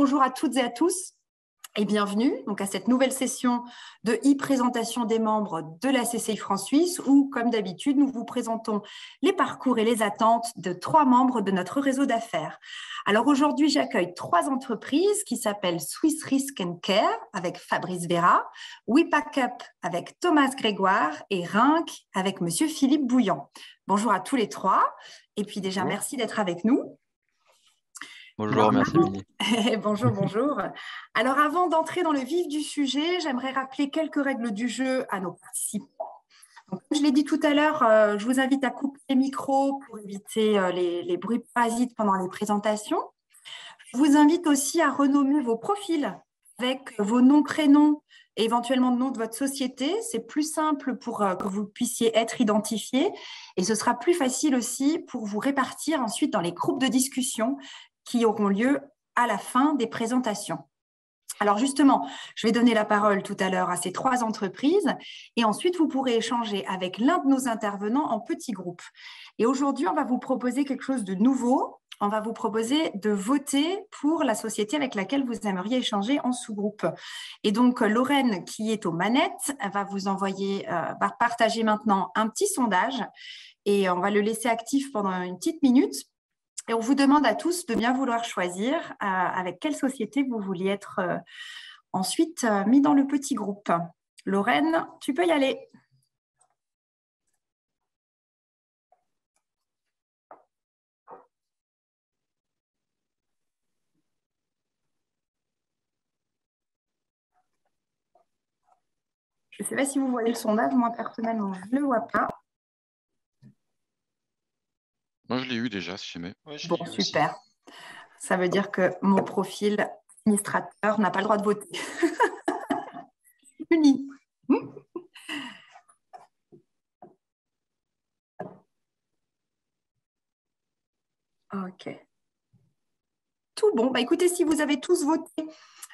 bonjour à toutes et à tous et bienvenue donc, à cette nouvelle session de e-présentation des membres de la CCI France-Suisse où, comme d'habitude, nous vous présentons les parcours et les attentes de 3 membres de notre réseau d'affaires. Alors aujourd'hui, j'accueille 3 entreprises qui s'appellent Swiss Risk and Care avec Fabrice Vera, WePackUp avec Thomas Grégoire et Rinc avec Monsieur Philippe Bouillant. Bonjour à tous les 3 et puis déjà, Bonjour. merci d'être avec nous. Bonjour, Alors, merci Émilie. bonjour, bonjour. Alors, avant d'entrer dans le vif du sujet, j'aimerais rappeler quelques règles du jeu à nos participants. Donc, comme je l'ai dit tout à l'heure, je vous invite à couper les micros pour éviter les bruits parasites pendant les présentations. Je vous invite aussi à renommer vos profils avec vos noms, prénoms et éventuellement le nom de votre société. C'est plus simple pour que vous puissiez être identifiés et ce sera plus facile aussi pour vous répartir ensuite dans les groupes de discussion qui auront lieu à la fin des présentations. Alors justement, je vais donner la parole tout à l'heure à ces 3 entreprises et ensuite vous pourrez échanger avec l'un de nos intervenants en petits groupes. Et aujourd'hui, on va vous proposer quelque chose de nouveau. On va vous proposer de voter pour la société avec laquelle vous aimeriez échanger en sous-groupe. Et donc, Lorraine, qui est aux manettes, va vous envoyer, va partager maintenant un petit sondage et on va le laisser actif pendant une petite minute. Et on vous demande à tous de bien vouloir choisir avec quelle société vous vouliez être ensuite mis dans le petit groupe. Lorraine, tu peux y aller. Je ne sais pas si vous voyez le sondage, moi personnellement, je ne le vois pas. Moi, je l'ai eu déjà, si jamais. Ouais, je Bon, l'ai eu aussi. super. Ça veut dire que mon profil administrateur n'a pas le droit de voter. Uni. Ok. Tout bon. Bah, écoutez, si vous avez tous voté,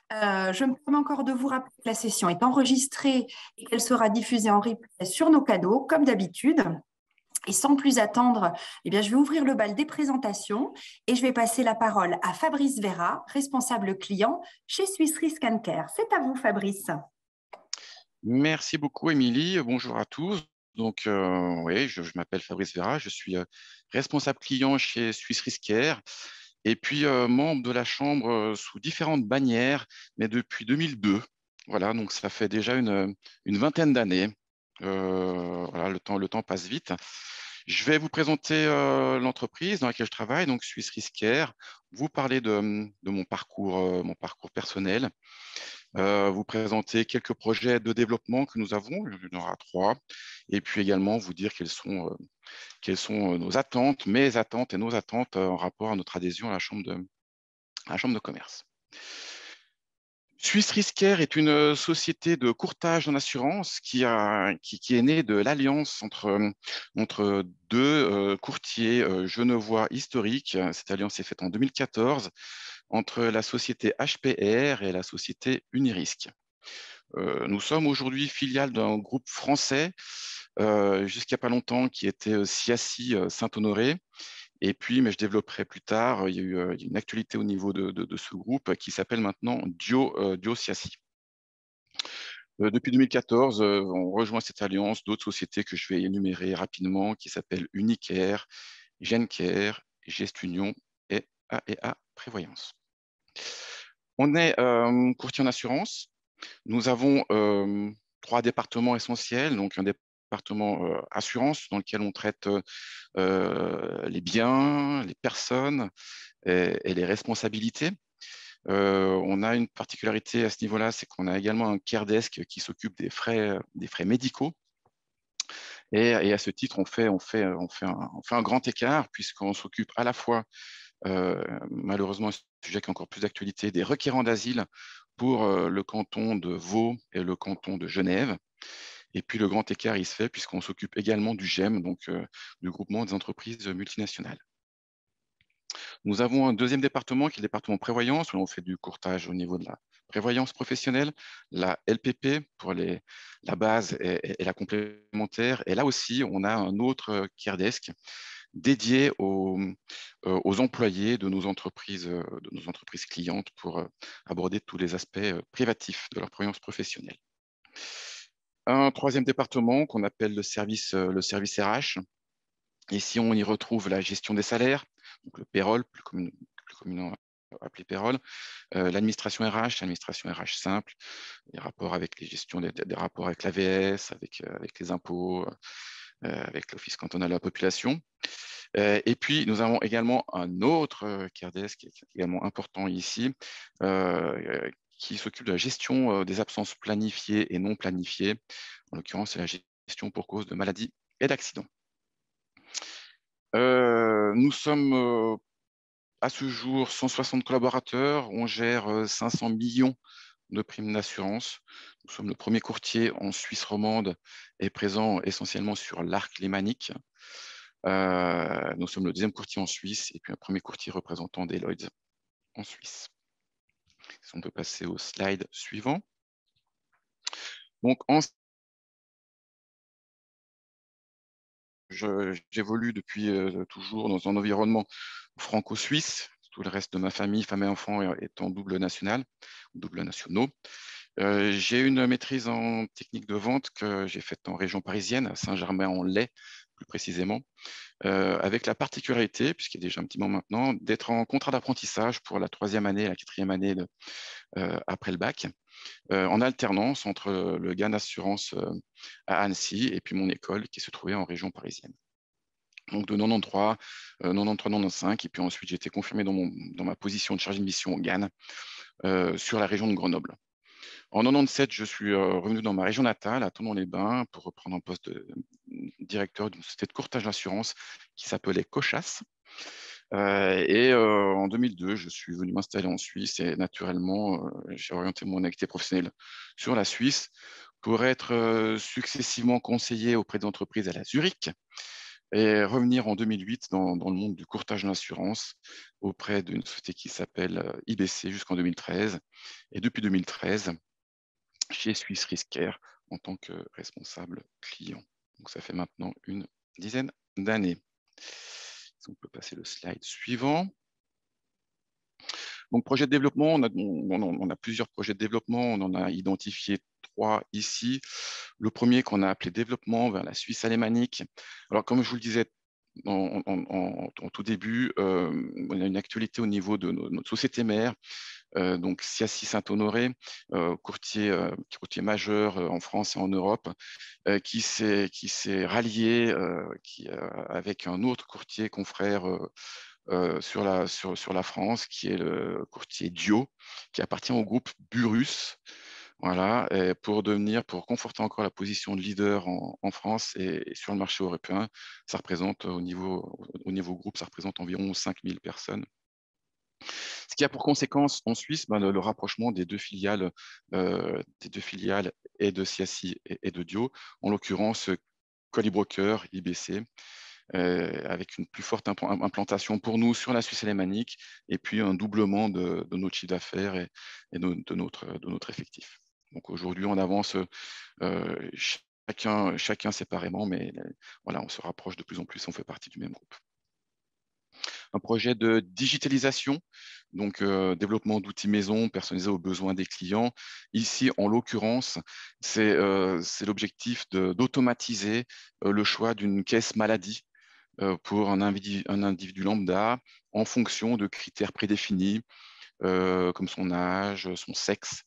je me permets encore de vous rappeler que la session est enregistrée et qu'elle sera diffusée en replay sur nos canaux, comme d'habitude. Et sans plus attendre, eh bien, je vais ouvrir le bal des présentations et je vais passer la parole à Fabrice Vera, responsable client chez Swiss Risk and Care. C'est à vous, Fabrice. Merci beaucoup, Émilie. Bonjour à tous. Donc, oui, je m'appelle Fabrice Vera. Je suis responsable client chez Swiss Risk Care et puis membre de la chambre sous différentes bannières, mais depuis 2002. Voilà, donc ça fait déjà une vingtaine d'années. Voilà, le temps passe vite. Je vais vous présenter l'entreprise dans laquelle je travaille, donc Swiss Risk Care, vous parler de mon parcours personnel, vous présenter quelques projets de développement que nous avons, il y en aura 3, et puis également vous dire quelles sont nos attentes, mes attentes et nos attentes en rapport à notre adhésion à la Chambre de commerce. Swiss Risk Care est une société de courtage en assurance qui est née de l'alliance entre 2 courtiers genevois historiques. Cette alliance est faite en 2014 entre la société HPR et la société Unirisque. Nous sommes aujourd'hui filiale d'un groupe français jusqu'à pas longtemps qui était CIACI Saint-Honoré. Et puis, mais je développerai plus tard, il y a eu une actualité au niveau de ce groupe qui s'appelle maintenant Dio CIACI. Depuis 2014, on rejoint cette alliance d'autres sociétés que je vais énumérer rapidement qui s'appellent Unicare, GenCare, Gestunion et AEA Prévoyance. On est courtier en assurance. Nous avons 3 départements essentiels, donc un département assurance dans lequel on traite les biens, les personnes et les responsabilités. On a une particularité à ce niveau-là, c'est qu'on a également un care desk qui s'occupe des frais médicaux. Et à ce titre, on fait un grand écart puisqu'on s'occupe à la fois, malheureusement, un sujet qui a encore plus d'actualité, des requérants d'asile pour le canton de Vaud et le canton de Genève. Et puis le grand écart, il se fait puisqu'on s'occupe également du GEM, donc du groupement des entreprises multinationales. Nous avons un deuxième département qui est le département prévoyance, où on fait du courtage au niveau de la prévoyance professionnelle, la LPP pour la base et la complémentaire. Et là aussi, on a un autre care desk dédié aux employés de nos entreprises clientes pour aborder tous les aspects privatifs de leur expérience professionnelle. Un troisième département qu'on appelle le service RH. Ici, on y retrouve la gestion des salaires, donc le payroll, plus communément appelé payroll, l'administration RH simple, les rapports avec les gestions des rapports avec l'AVS, avec les impôts, avec l'Office cantonal de la population. Et puis, nous avons également un autre CARDES qui est également important ici, qui s'occupe de la gestion des absences planifiées et non planifiées. En l'occurrence, c'est la gestion pour cause de maladie et d'accident. Nous sommes à ce jour 160 collaborateurs. On gère 500 millions de primes d'assurance. Nous sommes le premier courtier en Suisse romande et présent essentiellement sur l'arc lémanique. Nous sommes le deuxième courtier en Suisse et puis un premier courtier représentant des Lloyds en Suisse. Si on peut passer au slide suivant. Donc, j'évolue depuis toujours dans un environnement franco-suisse. Tout le reste de ma famille, femme et enfants, étant double national, double nationaux. J'ai une maîtrise en technique de vente que j'ai faite en région parisienne, à Saint-Germain-en-Laye, plus précisément, avec la particularité, puisqu'il y a déjà un petit moment maintenant, d'être en contrat d'apprentissage pour la 3e année et la 4e année après le bac, en alternance entre le GAN Assurance à Annecy et puis mon école qui se trouvait en région parisienne. Donc de 93, 95, et puis ensuite j'ai été confirmé dans ma position de chargé de mission au GAN sur la région de Grenoble. En 97, je suis revenu dans ma région natale, à Tonon-les-Bains, pour reprendre un poste de directeur d'une société de courtage d'assurance qui s'appelait Cochas. En 2002, je suis venu m'installer en Suisse et naturellement, j'ai orienté mon activité professionnelle sur la Suisse pour être successivement conseiller auprès d'entreprises à la Zurich et revenir en 2008 dans le monde du courtage d'assurance auprès d'une société qui s'appelle IBC jusqu'en 2013. Et depuis 2013, chez Swiss Risk en tant que responsable client. Donc ça fait maintenant une dizaine d'années. Si on peut passer le slide suivant. Donc projet de développement, on a plusieurs projets de développement, on en a identifié 3 ici. Le premier qu'on a appelé développement vers la Suisse alémanique. Alors comme je vous le disais en tout début, on a une actualité au niveau de notre société mère, donc CIASI Saint-Honoré, courtier majeur en France et en Europe, qui s'est rallié avec un autre courtier confrère sur la France, qui est le courtier Dio, qui appartient au groupe Burus. Voilà, pour conforter encore la position de leader en France et sur le marché européen, ça représente au niveau groupe, ça représente environ 5000 personnes. Ce qui a pour conséquence en Suisse le rapprochement des deux filiales et de CIASI et de Dio, en l'occurrence Colibroker, IBC, avec une plus forte implantation pour nous sur la Suisse alémanique et puis un doublement de notre chiffre d'affaires et de notre effectif. Donc aujourd'hui, on avance chacun séparément, mais voilà, on se rapproche de plus en plus, on fait partie du même groupe. Un projet de digitalisation, donc développement d'outils maison personnalisés aux besoins des clients. Ici, en l'occurrence, c'est l'objectif d'automatiser le choix d'une caisse maladie pour un individu lambda en fonction de critères prédéfinis comme son âge, son sexe,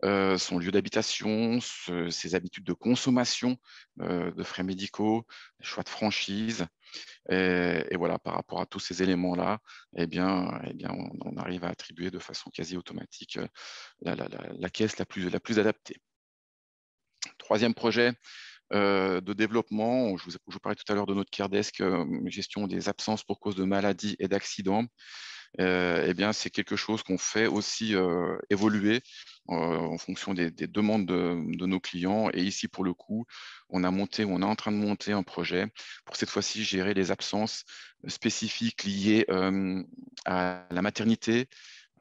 son lieu d'habitation, ses habitudes de consommation de frais médicaux, choix de franchise. Et voilà, par rapport à tous ces éléments-là, eh bien, on arrive à attribuer de façon quasi automatique la caisse la plus adaptée. Troisième projet de développement, je vous parlais tout à l'heure de notre CareDesk, gestion des absences pour cause de maladie et d'accidents. Eh bien, c'est quelque chose qu'on fait aussi évoluer en fonction des demandes de nos clients. Et ici, pour le coup, on est en train de monter un projet pour cette fois-ci gérer les absences spécifiques liées à la maternité,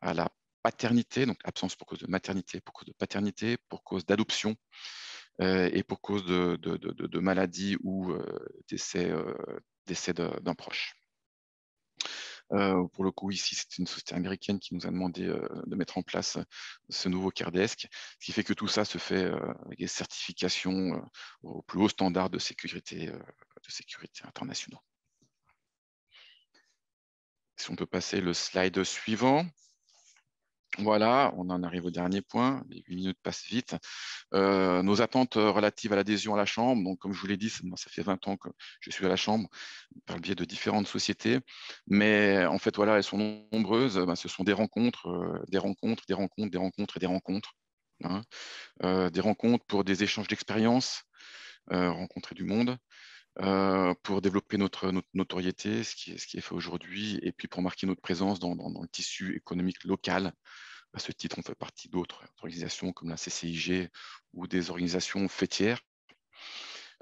à la paternité, donc absence pour cause de maternité, pour cause de paternité, pour cause d'adoption et pour cause de maladie ou décès décès d'un proche. Pour le coup, ici, c'est une société américaine qui nous a demandé de mettre en place ce nouveau Cardesk, ce qui fait que tout ça se fait avec des certifications au plus haut standard de sécurité internationaux. Si on peut passer le slide suivant. Voilà, on en arrive au dernier point. Les 8 minutes passent vite. Nos attentes relatives à l'adhésion à la Chambre. Donc, comme je vous l'ai dit, ça fait 20 ans que je suis à la Chambre par le biais de différentes sociétés. Mais en fait, voilà, elles sont nombreuses. Ce sont des rencontres, des rencontres, des rencontres, des rencontres et des rencontres. Hein. Des rencontres pour des échanges d'expériences, rencontrer du monde. Pour développer notre notoriété, ce qui est fait aujourd'hui, et puis pour marquer notre présence dans le tissu économique local. À ce titre, on fait partie d'autres organisations comme la CCIG ou des organisations fêtières.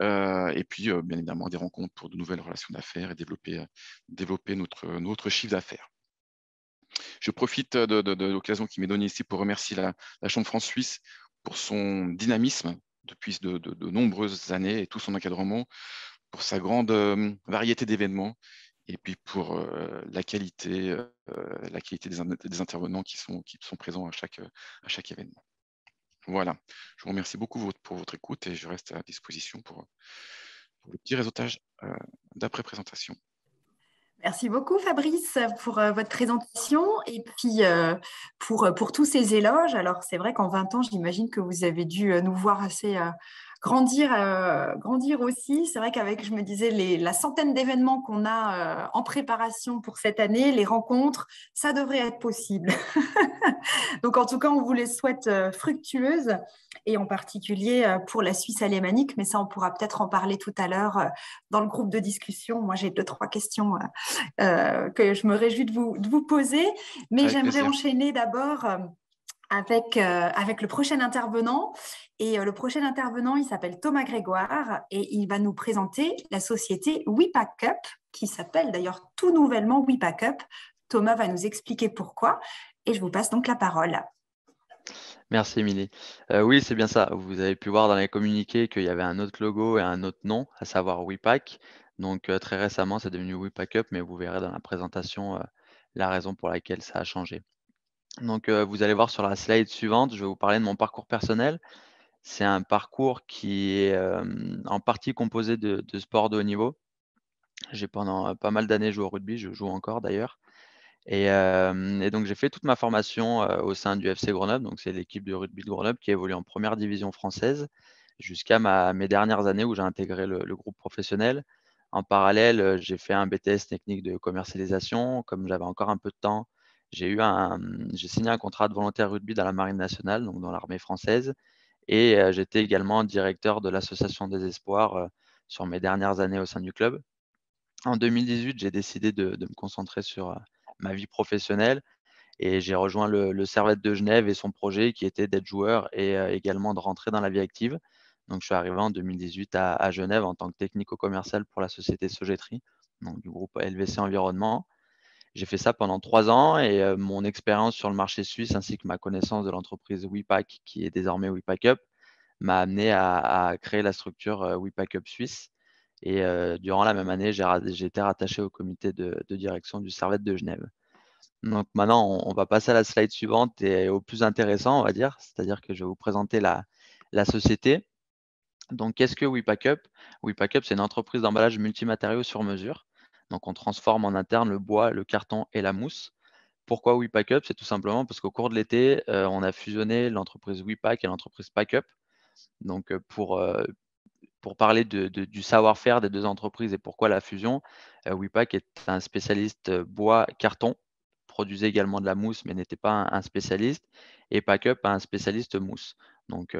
Et puis, bien évidemment, des rencontres pour de nouvelles relations d'affaires et développer notre chiffre d'affaires. Je profite de l'occasion qui m'est donnée ici pour remercier la Chambre France-Suisse pour son dynamisme depuis de nombreuses années et tout son encadrement, pour sa grande variété d'événements et puis pour la qualité des intervenants qui sont présents à chaque événement. Voilà, je vous remercie beaucoup pour votre écoute et je reste à disposition pour le petit réseautage d'après-présentation. Merci beaucoup Fabrice pour votre présentation et puis pour tous ces éloges. Alors c'est vrai qu'en 20 ans, j'imagine que vous avez dû nous voir assez grandir aussi. C'est vrai qu'avec, je me disais, la centaine d'événements qu'on a en préparation pour cette année, les rencontres, ça devrait être possible. Donc en tout cas, on vous les souhaite fructueuses et en particulier pour la Suisse alémanique, mais ça on pourra peut-être en parler tout à l'heure dans le groupe de discussion. Moi j'ai 2-3 questions que je me réjouis de vous poser. Mais j'aimerais enchaîner d'abord avec le prochain intervenant. Et le prochain intervenant, il s'appelle Thomas Grégoire et il va nous présenter la société WIPACUP, qui s'appelle d'ailleurs tout nouvellement WIPACUP. Thomas va nous expliquer pourquoi et je vous passe donc la parole. Merci Émilie. Oui, c'est bien ça. Vous avez pu voir dans les communiqués qu'il y avait un autre logo et un autre nom, à savoir WIPAC. Donc très récemment, c'est devenu WIPACUP, mais vous verrez dans la présentation la raison pour laquelle ça a changé. Donc vous allez voir sur la slide suivante, je vais vous parler de mon parcours personnel. C'est un parcours qui est en partie composé de sport de haut niveau. J'ai pendant pas mal d'années joué au rugby, je joue encore d'ailleurs. Et donc, j'ai fait toute ma formation au sein du FC Grenoble. Donc, c'est l'équipe de rugby de Grenoble qui évolue en première division française jusqu'à mes dernières années où j'ai intégré le groupe professionnel. En parallèle, j'ai fait un BTS technique de commercialisation. Comme j'avais encore un peu de temps, j'ai signé un contrat de volontaire rugby dans la Marine nationale, donc dans l'armée française. Et j'étais également directeur de l'association des espoirs sur mes dernières années au sein du club. En 2018, j'ai décidé de me concentrer sur ma vie professionnelle et j'ai rejoint le Servette de Genève et son projet qui était d'être joueur et également de rentrer dans la vie active. Donc, je suis arrivé en 2018 à Genève en tant que technico-commercial pour la société Sogetri, donc du groupe LVC Environnement. J'ai fait ça pendant 3 ans et mon expérience sur le marché suisse ainsi que ma connaissance de l'entreprise WIPAC, qui est désormais WIPACUP, m'a amené à créer la structure WIPACUP Suisse. Et durant la même année, j'ai été rattaché au comité de direction du Servette de Genève. Donc maintenant, on va passer à la slide suivante et au plus intéressant, on va dire, c'est-à-dire que je vais vous présenter la société. Donc, qu'est-ce que WIPACUP? WIPACUP, c'est une entreprise d'emballage multimatériaux sur mesure. Donc, on transforme en interne le bois, le carton et la mousse. Pourquoi WIPACUP? C'est tout simplement parce qu'au cours de l'été, on a fusionné l'entreprise WIPAC et l'entreprise PACUP. Donc, pour parler du savoir-faire des deux entreprises et pourquoi la fusion, WIPAC est un spécialiste bois carton, produisait également de la mousse mais n'était pas un spécialiste, et PACUP un spécialiste mousse. Donc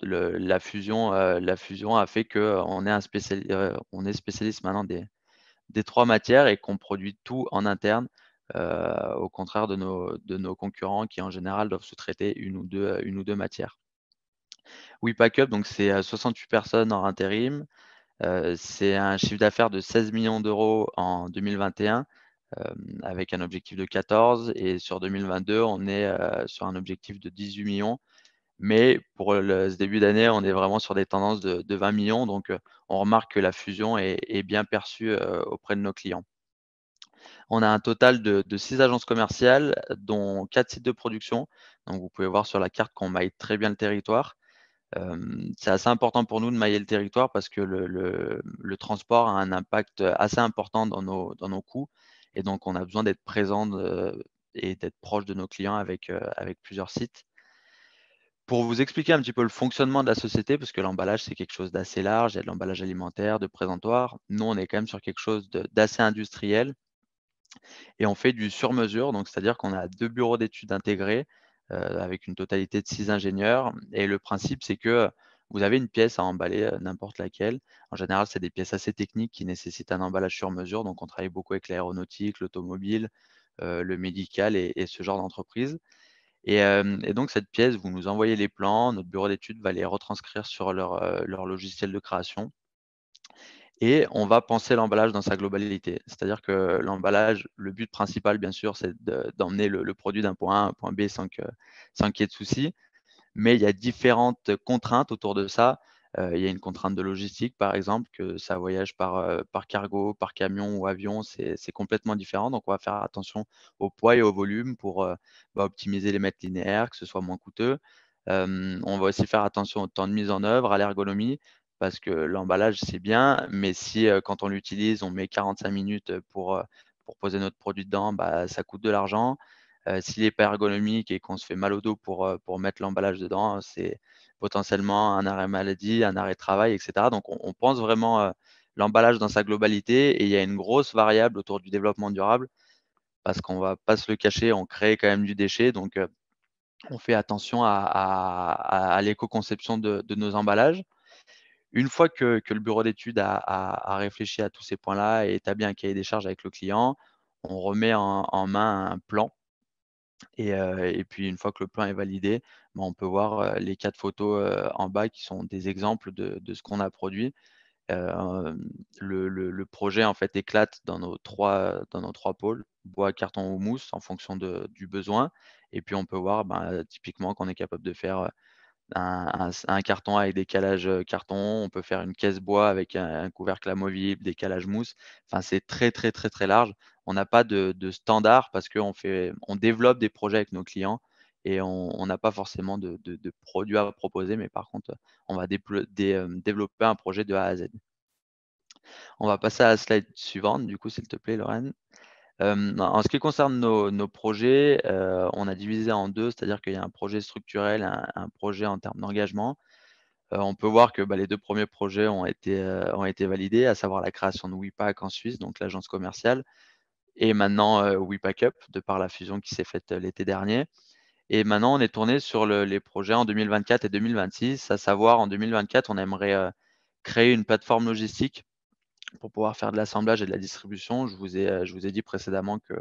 la fusion a fait qu'on on est spécialiste maintenant des 3 matières et qu'on produit tout en interne, au contraire de nos concurrents qui en général doivent sous-traiter une ou deux matières. WIPACUP, donc c'est 68 personnes en intérim. C'est un chiffre d'affaires de 16 millions d'euros en 2021, avec un objectif de 14. Et sur 2022, on est sur un objectif de 18 millions. Mais pour ce début d'année, on est vraiment sur des tendances de 20 millions. Donc, on remarque que la fusion est bien perçue auprès de nos clients. On a un total de 6 agences commerciales, dont 4 sites de production. Donc, vous pouvez voir sur la carte qu'on maille très bien le territoire. C'est assez important pour nous de mailler le territoire parce que le transport a un impact assez important dans nos coûts. Et donc, on a besoin d'être présent et d'être proche de nos clients avec plusieurs sites. Pour vous expliquer un petit peu le fonctionnement de la société, parce que l'emballage, c'est quelque chose d'assez large, il y a de l'emballage alimentaire, de présentoir. Nous, on est quand même sur quelque chose d'assez industriel et on fait du sur-mesure. Donc, c'est-à-dire qu'on a 2 bureaux d'études intégrés avec une totalité de 6 ingénieurs. Et le principe, c'est que vous avez une pièce à emballer, n'importe laquelle. En général, c'est des pièces assez techniques qui nécessitent un emballage sur mesure. Donc, on travaille beaucoup avec l'aéronautique, l'automobile, le médical et ce genre d'entreprise. Et donc cette pièce, vous nous envoyez les plans, notre bureau d'études va les retranscrire sur leur logiciel de création et on va penser l'emballage dans sa globalité. C'est-à-dire que l'emballage, le but principal, bien sûr, c'est d'emmener le produit d'un point A à un point B sans qu'il y ait de souci. Mais il y a différentes contraintes autour de ça. Il y a une contrainte de logistique, par exemple, que ça voyage par cargo, par camion ou avion, c'est complètement différent. Donc, on va faire attention au poids et au volume pour optimiser les mètres linéaires, que ce soit moins coûteux. On va aussi faire attention au temps de mise en œuvre, à l'ergonomie, parce que l'emballage, c'est bien, mais si quand on l'utilise, on met 45 minutes pour poser notre produit dedans, bah, ça coûte de l'argent. S'il n'est pas ergonomique et qu'on se fait mal au dos pour mettre l'emballage dedans, c'est potentiellement un arrêt maladie, un arrêt de travail, et cetera. Donc on pense vraiment, l'emballage dans sa globalité et il y a une grosse variable autour du développement durable parce qu'on va pas se le cacher, on crée quand même du déchet. Donc on fait attention à l'éco-conception de nos emballages. Une fois que le bureau d'études a réfléchi à tous ces points-là et établi un cahier des charges avec le client, on remet en main un plan et puis une fois que le plan est validé, bah, on peut voir, les 4 photos, en bas qui sont des exemples de ce qu'on a produit. Le projet en fait éclate dans nos 3 pôles, bois, carton ou mousse en fonction du besoin et puis on peut voir, ben, typiquement qu'on est capable de faire, un carton avec des calages, carton, on peut faire une caisse bois avec un couvercle amovible, des calages mousse. Enfin, c'est très, très, très, très large. On n'a pas de standard parce qu'on développe des projets avec nos clients et on n'a pas forcément de produits à proposer, mais par contre, on va développer un projet de A à Z. On va passer à la slide suivante, du coup, s'il te plaît, Lorraine. En ce qui concerne nos projets, on a divisé en 2, c'est-à-dire qu'il y a un projet structurel, un projet en termes d'engagement. On peut voir que, bah, les 2 premiers projets ont été validés, à savoir la création de WePack en Suisse, donc l'agence commerciale et maintenant, WePackUp de par la fusion qui s'est faite, l'été dernier et maintenant on est tourné sur les projets en 2024 et 2026, à savoir en 2024, on aimerait, créer une plateforme logistique pour pouvoir faire de l'assemblage et de la distribution. Je vous ai dit précédemment que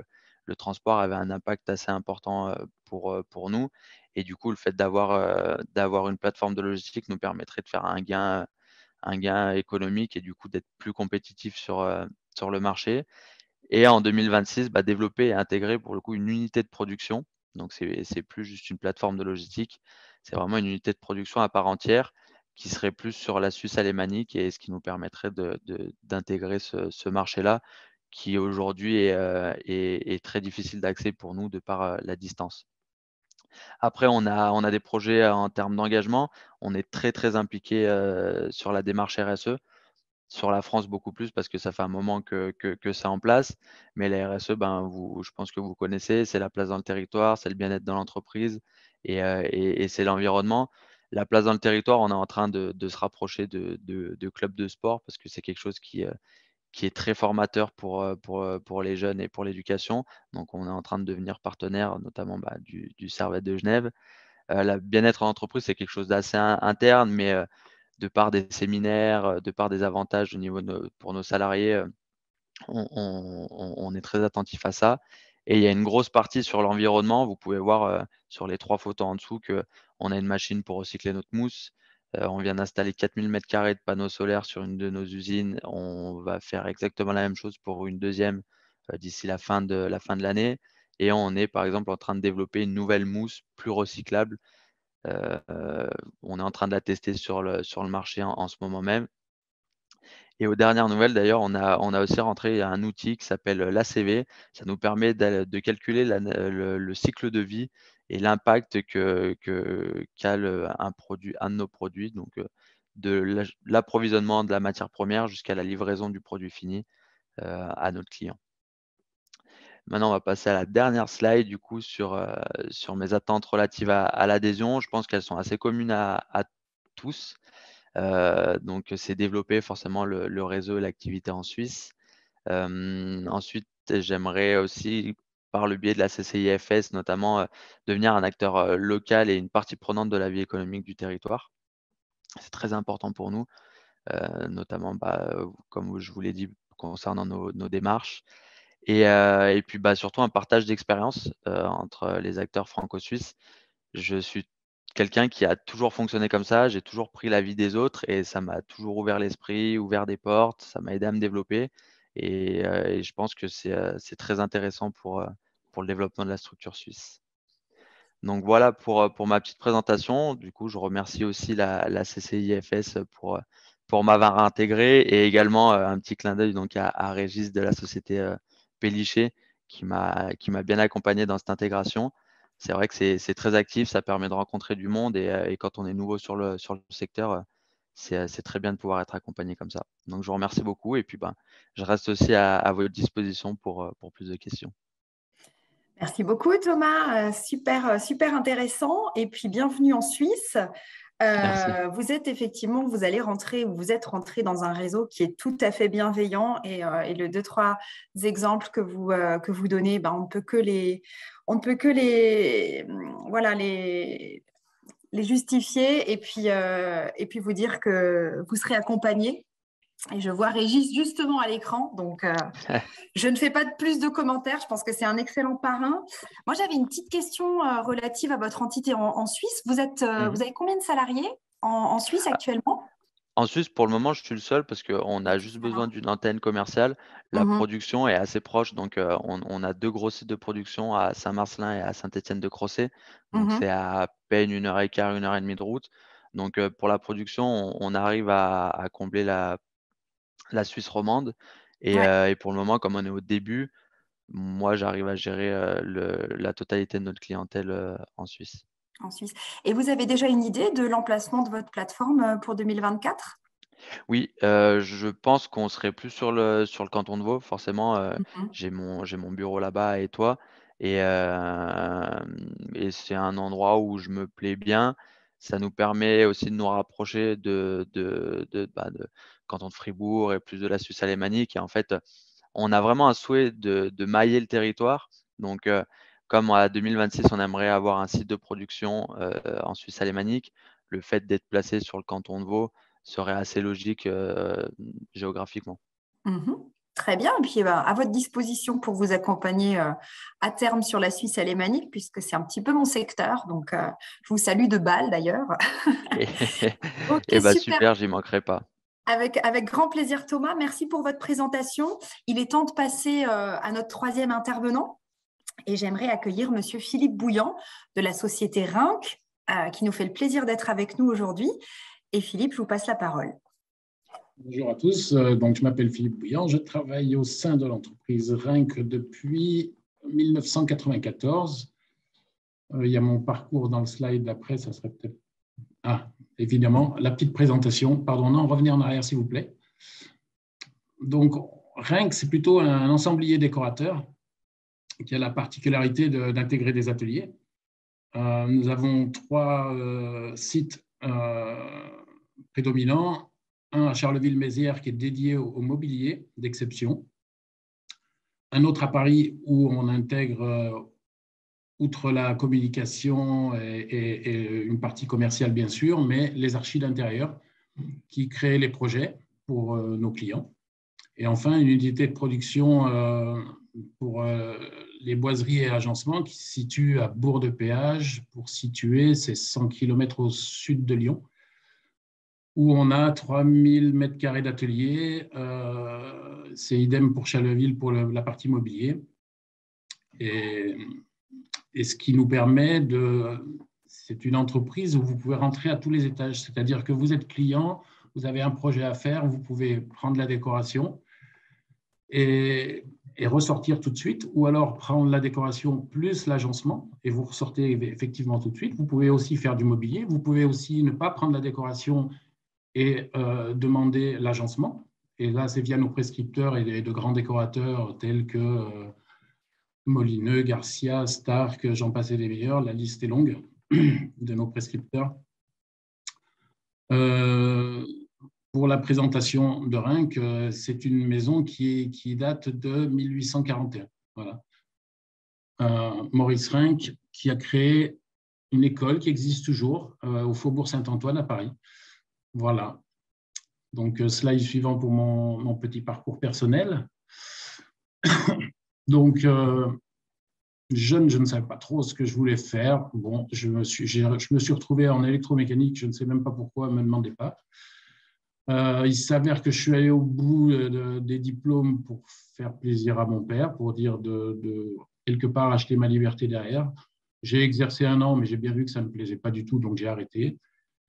le transport avait un impact assez important, pour nous et du coup, le fait d'avoir une plateforme de logistique nous permettrait de faire un gain économique et du coup d'être plus compétitif sur le marché et en 2026, bah, développer et intégrer pour le coup une unité de production. Donc c'est plus juste une plateforme de logistique, c'est vraiment une unité de production à part entière qui serait plus sur la Suisse alémanique et ce qui nous permettrait d'intégrer ce marché-là qui aujourd'hui est très difficile d'accès pour nous de par, la distance. Après on a des projets en termes d'engagement. On est très, très impliqué, sur la démarche RSE. Sur la France, beaucoup plus parce que ça fait un moment que c'est en place. Mais la RSE, ben, je pense que vous connaissez, c'est la place dans le territoire, c'est le bien-être dans l'entreprise et c'est l'environnement. La place dans le territoire, on est en train de se rapprocher de clubs de sport parce que c'est quelque chose qui est très formateur pour les jeunes et pour l'éducation. Donc, on est en train de devenir partenaire, notamment bah, du Servette de Genève. Le bien-être en entreprise, c'est quelque chose d'assez interne, mais de par des séminaires, de par des avantages au niveau pour nos salariés, on est très attentif à ça et il y a une grosse partie sur l'environnement. Vous pouvez voir, sur les 3 photos en dessous qu'on a une machine pour recycler notre mousse. On vient d'installer 4000 m² de panneaux solaires sur une de nos usines. On va faire exactement la même chose pour une deuxième d'ici la fin de l'année et on est, par exemple, en train de développer une nouvelle mousse plus recyclable On est en train de la tester sur le marché en ce moment même. Et aux dernières nouvelles, d'ailleurs, on a aussi rentré un outil qui s'appelle l'ACV. Ça nous permet de calculer le cycle de vie et l'impact qu'a un de nos produits, donc de l'approvisionnement de la matière première jusqu'à la livraison du produit fini à notre client. Maintenant, on va passer à la dernière slide du coup sur mes attentes relatives à l'adhésion. Je pense qu'elles sont assez communes à tous. Donc, c'est développer forcément le réseau et l'activité en Suisse. Ensuite, j'aimerais aussi, par le biais de la CCIFS notamment, devenir un acteur local et une partie prenante de la vie économique du territoire. C'est très important pour nous, notamment, comme je vous l'ai dit, concernant nos démarches. Et puis surtout un partage d'expérience entre les acteurs franco-suisses. Je suis quelqu'un qui a toujours fonctionné comme ça, j'ai toujours pris l'avis des autres et ça m'a toujours ouvert l'esprit, ouvert des portes, ça m'a aidé à me développer et je pense que c'est très intéressant pour le développement de la structure suisse. Donc voilà pour ma petite présentation. Du coup, je remercie aussi la CCIFS pour m'avoir intégré et également un petit clin d'œil donc à Régis de la société Péliché qui m'a bien accompagné dans cette intégration. C'est vrai que c'est très actif, ça permet de rencontrer du monde et quand on est nouveau sur le secteur, c'est très bien de pouvoir être accompagné comme ça. Donc je vous remercie beaucoup et puis je reste aussi à votre disposition pour plus de questions. Merci beaucoup, Thomas. Super intéressant. Et puis, bienvenue en Suisse. Merci. Vous allez rentrer ou vous êtes rentré dans un réseau qui est tout à fait bienveillant et les 2-3 exemples que vous donnez, on ne peut que les justifier et puis vous dire que vous serez accompagné. Et je vois Régis justement à l'écran, donc je ne fais pas plus de commentaires. Je pense que c'est un excellent parrain. Moi, j'avais une petite question relative à votre entité en Suisse. Vous avez combien de salariés en Suisse actuellement? En Suisse, pour le moment, je suis le seul parce qu'on a juste besoin Alors, d'une antenne commerciale. La mhm, production est assez proche, donc on a 2 gros sites de production à Saint-Marcelin et à Saint-Étienne-de-Crossé. Donc mhm. c'est à peine 1h15, 1h30 de route. Donc pour la production, on arrive à combler la Suisse romande Ouais, et pour le moment, comme on est au début, moi, j'arrive à gérer la totalité de notre clientèle en Suisse. en Suisse. Et vous avez déjà une idée de l'emplacement de votre plateforme pour 2024? Oui, je pense qu'on serait plus sur le canton de Vaud. Forcément, Mhm, j'ai mon bureau là-bas et toi et c'est un endroit où je me plais bien. Ça nous permet aussi de nous rapprocher de canton de Fribourg et plus de la Suisse alémanique et en fait, on a vraiment un souhait de mailler le territoire. Donc, comme à 2026, on aimerait avoir un site de production, en Suisse alémanique, le fait d'être placé sur le canton de Vaud serait assez logique, géographiquement. mhm. Très bien. Et puis, à votre disposition pour vous accompagner à terme sur la Suisse alémanique, puisque c'est un petit peu mon secteur. Donc, je vous salue de Bâle d'ailleurs. Et Ok, et super. super, j'y manquerai pas. Avec grand plaisir, Thomas. Merci pour votre présentation. Il est temps de passer à notre troisième intervenant et j'aimerais accueillir Monsieur Philippe Bouillant de la société Rinc, qui nous fait le plaisir d'être avec nous aujourd'hui. Et Philippe, je vous passe la parole. Bonjour à tous, donc je m'appelle Philippe Bouillant, je travaille au sein de l'entreprise Rinc depuis 1994. Il y a mon parcours dans le slide d'après, ça serait peut-être… Ah, évidemment, la petite présentation. Pardon, non, revenez en arrière s'il vous plaît. Donc, Rinc, c'est plutôt un ensemblier décorateur qui a la particularité d'intégrer des ateliers. Nous avons 3 sites prédominants. Un à Charleville-Mézières qui est dédié au mobilier d'exception. Un autre à Paris où on intègre, outre la communication et une partie commerciale bien sûr, mais les archives d'intérieur qui créent les projets pour nos clients. Et enfin, une unité de production pour les boiseries et agencements qui se situe à Bourg-de-Péage. Pour situer, c'est 100 km au sud de Lyon, où on a 3000 m² d'atelier. C'est idem pour Charleville pour la partie mobilier. Et ce qui nous permet c'est une entreprise où vous pouvez rentrer à tous les étages. C'est-à-dire que vous êtes client, vous avez un projet à faire, vous pouvez prendre la décoration et ressortir tout de suite, ou alors prendre la décoration plus l'agencement et vous ressortez effectivement tout de suite. Vous pouvez aussi faire du mobilier, vous pouvez aussi ne pas prendre la décoration et demander l'agencement. Et là, c'est via nos prescripteurs et de grands décorateurs tels que Molineux, Garcia, Stark, j'en passais des meilleurs, la liste est longue de nos prescripteurs. Pour la présentation de Rinck, c'est une maison qui date de 1841. Voilà. Maurice Rinck qui a créé une école qui existe toujours au Faubourg Saint-Antoine à Paris. Voilà. Donc, slide suivant pour mon petit parcours personnel. Donc, jeune, je ne savais pas trop ce que je voulais faire. Bon, je me suis retrouvé en électromécanique, je ne sais même pas pourquoi, ne me demandez pas. Il s'avère que je suis allé au bout des diplômes pour faire plaisir à mon père, pour dire de quelque part acheter ma liberté derrière. J'ai exercé 1 an, mais j'ai bien vu que ça ne me plaisait pas du tout, donc j'ai arrêté.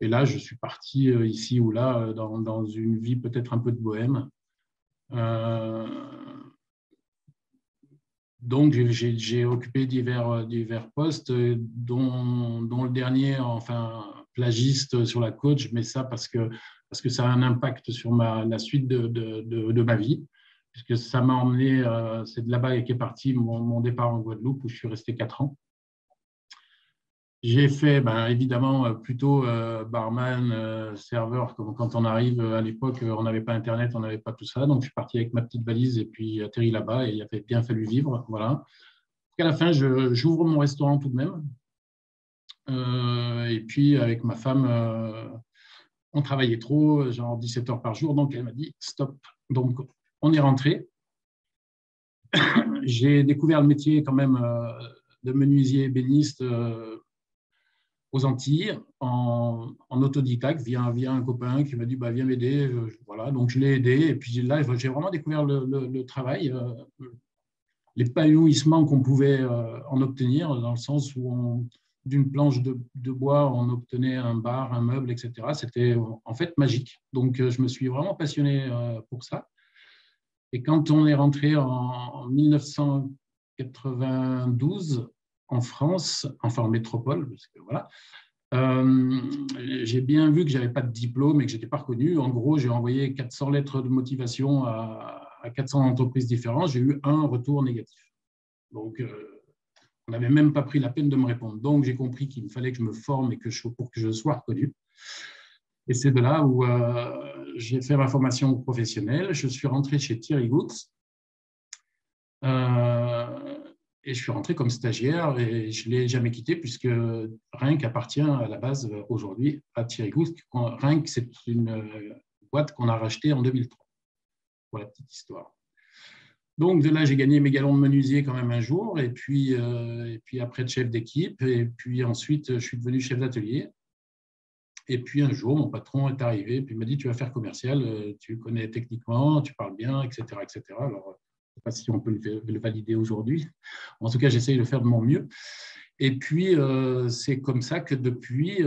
Et là, je suis parti ici ou là dans une vie peut-être un peu de bohème. Donc, j'ai occupé divers postes, dont le dernier, enfin, plagiste sur la côte. Je mets ça parce que ça a un impact sur la suite de ma vie, puisque ça m'a emmené, c'est de là-bas qu'est parti mon départ en Guadeloupe, où je suis resté 4 ans. J'ai fait, évidemment, plutôt barman, serveur, comme quand on arrive à l'époque, on n'avait pas Internet, on n'avait pas tout ça. Donc, je suis parti avec ma petite valise et puis atterri là-bas et il avait bien fallu vivre. Voilà. À la fin, j'ouvre mon restaurant tout de même. Et puis, avec ma femme, on travaillait trop, genre 17 heures par jour. Donc, elle m'a dit stop. Donc, on est rentré. J'ai découvert le métier quand même de menuisier ébéniste aux Antilles en autodidacte via un copain qui m'a dit viens m'aider. Voilà, donc je l'ai aidé. Et puis là, j'ai vraiment découvert le travail, l'épanouissement qu'on pouvait en obtenir, dans le sens où d'une planche de bois, on obtenait un bar, un meuble, etc. C'était en fait magique. Donc je me suis vraiment passionné pour ça. Et quand on est rentré en 1992, en France, enfin en métropole, parce que voilà, j'ai bien vu que je n'avais pas de diplôme et que je n'étais pas reconnu. En gros, j'ai envoyé 400 lettres de motivation à 400 entreprises différentes. J'ai eu un retour négatif. Donc, on n'avait même pas pris la peine de me répondre. Donc, j'ai compris qu'il fallait que je me forme et pour que je sois reconnu. Et c'est de là où j'ai fait ma formation professionnelle. Je suis rentré chez Thierry Goutz. Et je suis rentré comme stagiaire et je ne l'ai jamais quitté puisque Rinck appartient à la base aujourd'hui à Thierry Goutz. Rinck, c'est une boîte qu'on a rachetée en 2003, pour la petite histoire. Donc de là, j'ai gagné mes galons de menuisier quand même un jour et puis après de chef d'équipe et puis ensuite, je suis devenu chef d'atelier. Et puis un jour, mon patron est arrivé et puis il m'a dit tu vas faire commercial, tu connais techniquement, tu parles bien, etc. etc. Alors, je ne sais pas si on peut le valider aujourd'hui. En tout cas, j'essaye de faire de mon mieux. Et puis, c'est comme ça que depuis,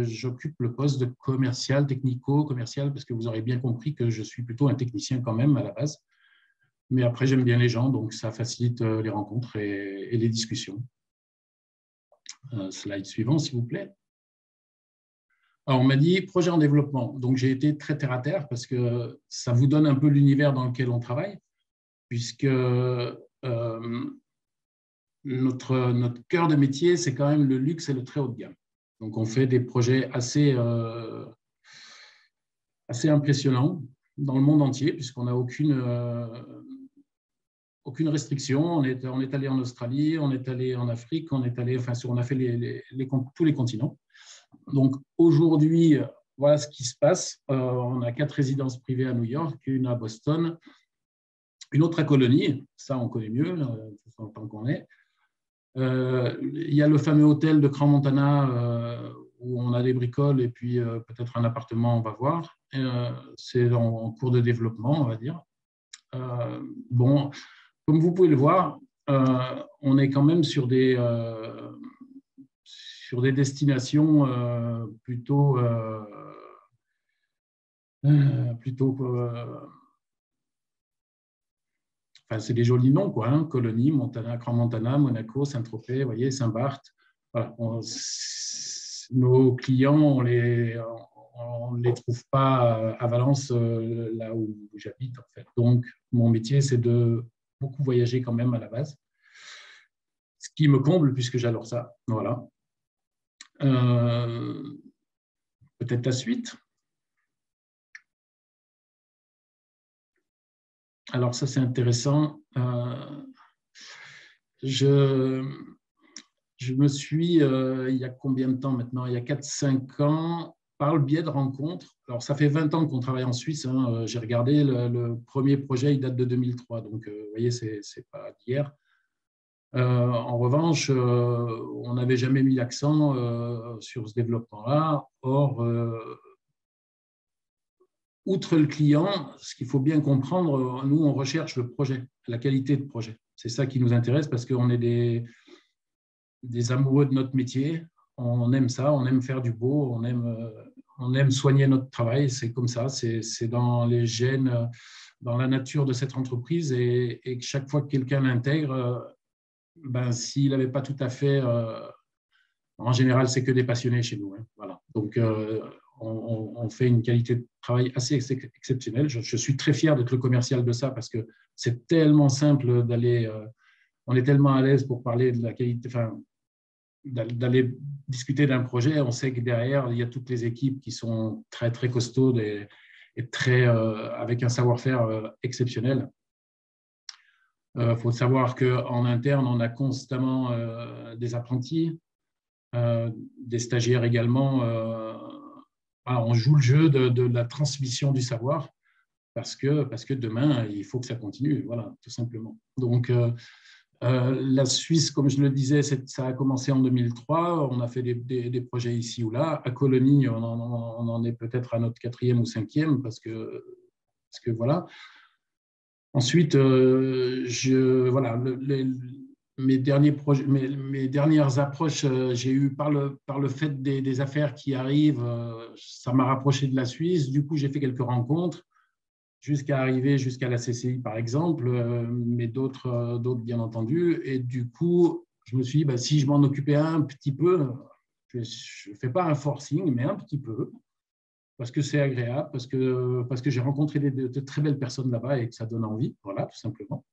j'occupe le poste de commercial, technico-commercial, parce que vous aurez bien compris que je suis plutôt un technicien quand même à la base. Mais après, j'aime bien les gens, donc ça facilite les rencontres et les discussions. Slide suivant, s'il vous plaît. Alors, on m'a dit projet en développement. Donc, j'ai été très terre à terre parce que ça vous donne un peu l'univers dans lequel on travaille, puisque notre cœur de métier, c'est quand même le luxe et le très haut de gamme. Donc, on fait des projets assez impressionnants dans le monde entier, puisqu'on n'a aucune restriction. On est allé en Australie, on est allé en Afrique, on a fait tous les continents. Donc, aujourd'hui, voilà ce qui se passe. On a 4 résidences privées à New York, une à Boston, une autre à Colonie, ça on connaît mieux, tant qu'on est. Il y a le fameux hôtel de Crans-Montana où on a des bricoles et puis peut-être un appartement, on va voir. C'est en cours de développement, on va dire. Bon, comme vous pouvez le voir, on est quand même sur sur des destinations plutôt enfin, c'est des jolis noms, quoi, hein. Colony, Montana, Grand Montana, Monaco, Saint-Tropez, vous voyez, Saint-Barth. Voilà. Nos clients, on ne les trouve pas à Valence, là où j'habite, en fait. Donc, mon métier, c'est de beaucoup voyager quand même à la base. Ce qui me comble, puisque j'adore ça. Voilà. Peut-être la suite. Alors, ça, c'est intéressant. Je me suis, il y a combien de temps maintenant? Il y a 4-5 ans, par le biais de rencontres. Alors, ça fait 20 ans qu'on travaille en Suisse. Hein. J'ai regardé, le premier projet, il date de 2003. Donc, vous voyez, ce n'est pas d'hier. En revanche, on n'avait jamais mis l'accent sur ce développement-là. Or, outre le client, ce qu'il faut bien comprendre, nous, on recherche le projet, la qualité de projet. C'est ça qui nous intéresse parce qu'on est des amoureux de notre métier. On aime ça, on aime faire du beau, on aime soigner notre travail. C'est comme ça, c'est dans les gènes, dans la nature de cette entreprise. Et chaque fois que quelqu'un l'intègre, ben, s'il n'avait pas tout à fait… en général, c'est que des passionnés chez nous. Hein. Voilà. Donc, on fait une qualité de travail assez exceptionnelle. Je suis très fier d'être le commercial de ça parce que c'est tellement simple d'aller… on est tellement à l'aise pour parler de la qualité… Enfin, d'aller discuter d'un projet. On sait que derrière, il y a toutes les équipes qui sont très, très costaudes et très, avec un savoir-faire exceptionnel. Faut savoir qu'en interne, on a constamment des apprentis, des stagiaires également. On joue le jeu de la transmission du savoir parce que demain, il faut que ça continue, voilà, tout simplement. Donc, la Suisse, comme je le disais, ça a commencé en 2003. On a fait des projets ici ou là. À Colony, on en est peut-être à notre 4e ou 5e parce que voilà. Ensuite, voilà, mes dernières approches, j'ai eu par le fait des affaires qui arrivent, ça m'a rapproché de la Suisse. Du coup, j'ai fait quelques rencontres jusqu'à arriver jusqu'à la CCI, par exemple, mais d'autres, bien entendu. Et du coup, je me suis dit, bah, si je m'en occupais un petit peu, je ne fais pas un forcing, mais un petit peu, parce que c'est agréable, parce que j'ai rencontré de très belles personnes là-bas et que ça donne envie, voilà, tout simplement.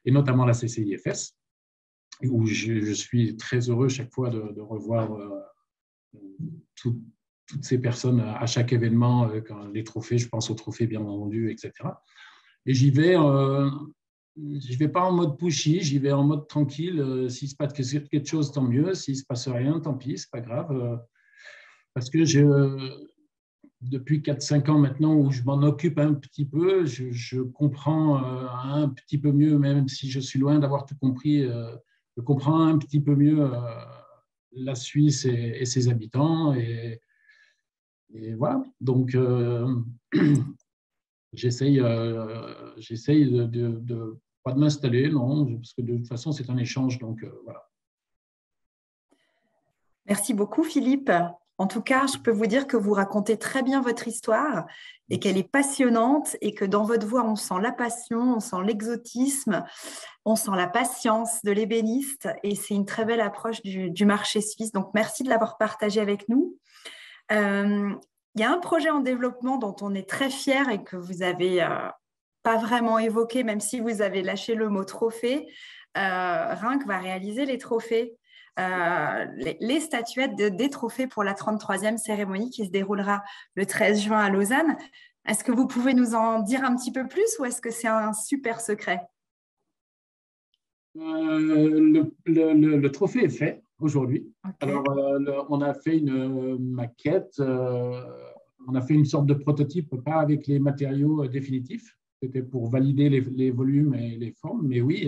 Et notamment la CCIFS, où je suis très heureux chaque fois de revoir toutes ces personnes à chaque événement, quand les trophées, je pense aux trophées bien entendu, etc. Et j'y vais pas en mode pushy, j'y vais en mode tranquille. S'il se passe quelque chose, tant mieux. S'il ne se passe rien, tant pis, c'est pas grave. Parce que depuis 4-5 ans maintenant où je m'en occupe un petit peu, je comprends un petit peu mieux, même si je suis loin d'avoir tout compris, je comprends un petit peu mieux la Suisse et ses habitants. Et voilà, donc j'essaye pas de m'installer, non, parce que de toute façon, c'est un échange, donc voilà. Merci beaucoup, Philippe. En tout cas, je peux vous dire que vous racontez très bien votre histoire et qu'elle est passionnante et que dans votre voix, on sent la passion, on sent l'exotisme, on sent la patience de l'ébéniste et c'est une très belle approche du marché suisse. Donc, merci de l'avoir partagé avec nous. Il y a un projet en développement dont on est très fiers et que vous n'avez pas vraiment évoqué, même si vous avez lâché le mot trophée. Rinck va réaliser les trophées. Les statuettes des trophées pour la 33e cérémonie qui se déroulera le 13 juin à Lausanne. Est-ce que vous pouvez nous en dire un petit peu plus ou est-ce que c'est un super secret? Le trophée est fait aujourd'hui. Okay. Alors, on a fait une maquette, on a fait une sorte de prototype, pas avec les matériaux définitifs. C'était pour valider les volumes et les formes. Mais oui,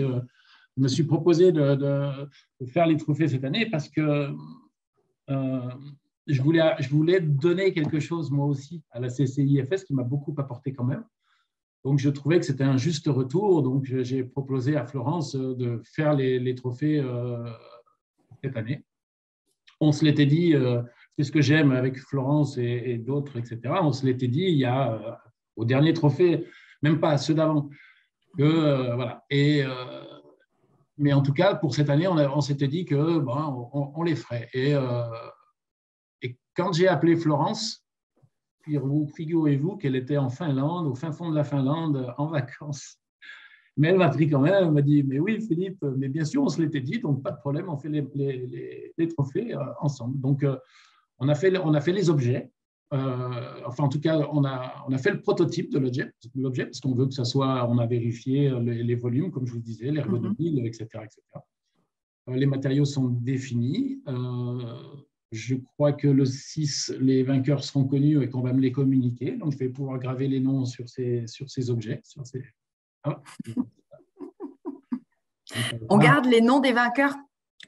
je me suis proposé de faire les trophées cette année parce que je voulais donner quelque chose moi aussi à la CCIFS qui m'a beaucoup apporté quand même. Donc, je trouvais que c'était un juste retour. Donc, j'ai proposé à Florence de faire les trophées cette année. on se l'était dit, c'est ce que j'aime avec Florence et d'autres, etc. On se l'était dit il y a au dernier trophée, même pas à ceux d'avant, que voilà. Mais en tout cas, pour cette année, on s'était dit que bon, on les ferait. Et quand j'ai appelé Florence, figurez-vous qu'elle était en Finlande, au fin fond de la Finlande, en vacances. Mais elle m'a pris quand même, elle m'a dit, mais oui Philippe, mais bien sûr, on se l'était dit, donc pas de problème, on fait les trophées ensemble. Donc, on a fait les objets. Enfin, en tout cas, on a fait le prototype de l'objet, parce qu'on veut que ça soit, on a vérifié les volumes, comme je vous disais, l'ergonomie, etc., etc. Les matériaux sont définis. Je crois que le 6, les vainqueurs seront connus et qu'on va me les communiquer. Donc, je vais pouvoir graver les noms sur ces objets. On garde les noms des vainqueurs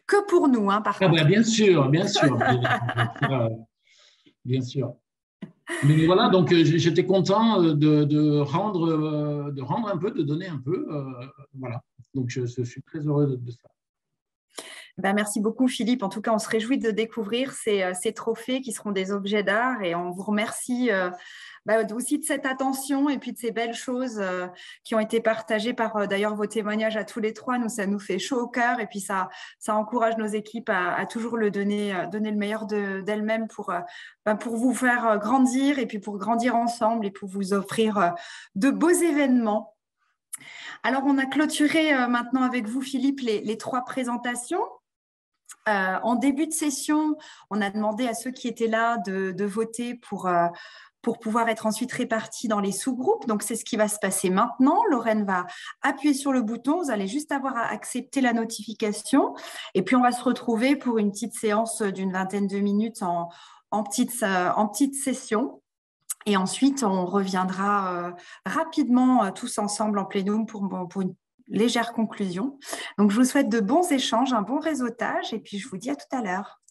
que pour nous, hein, par contre. Bien sûr, bien sûr. Bien sûr. Mais voilà, donc j'étais content de rendre un peu, de donner un peu. Voilà. Donc, je suis très heureux de ça. Ben, merci beaucoup Philippe. En tout cas, on se réjouit de découvrir ces trophées qui seront des objets d'art et on vous remercie aussi de cette attention et puis de ces belles choses qui ont été partagées par d'ailleurs vos témoignages à tous les trois. Nous, ça nous fait chaud au cœur et puis ça encourage nos équipes à toujours donner le meilleur d'elles-mêmes pour vous faire grandir et puis pour grandir ensemble et pour vous offrir de beaux événements. Alors, on a clôturé maintenant avec vous, Philippe, les trois présentations. En début de session, on a demandé à ceux qui étaient là de voter pour pouvoir être ensuite répartis dans les sous-groupes. Donc, c'est ce qui va se passer maintenant. Lorraine va appuyer sur le bouton. Vous allez juste avoir à accepter la notification. Et puis, on va se retrouver pour une petite séance d'une vingtaine de minutes en petite session. Et ensuite, on reviendra rapidement tous ensemble en plénum pour une légère conclusion. Donc, je vous souhaite de bons échanges, un bon réseautage et puis je vous dis à tout à l'heure.